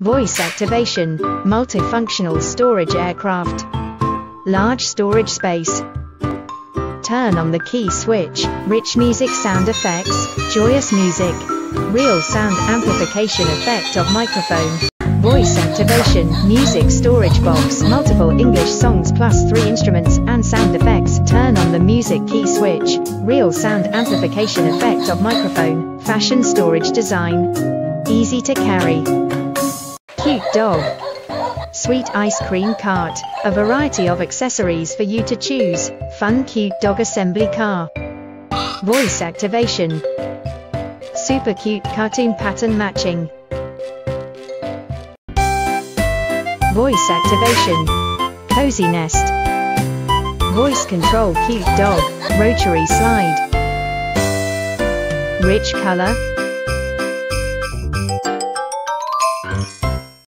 Voice activation, multifunctional storage aircraft. Large storage space. Turn on the key switch, rich music sound effects, joyous music. Real sound amplification effect of microphone. Voice activation, music storage box, multiple English songs plus 3 instruments and sound effects. Turn on the music key switch, real sound amplification effect of microphone. Fashion storage design. Easy to carry. Cute dog. Sweet ice cream cart, a variety of accessories for you to choose. Fun cute dog assembly car. Voice activation. Super cute cartoon pattern matching. Voice activation. Cozy nest. Voice control cute dog, rotary slide. Rich color.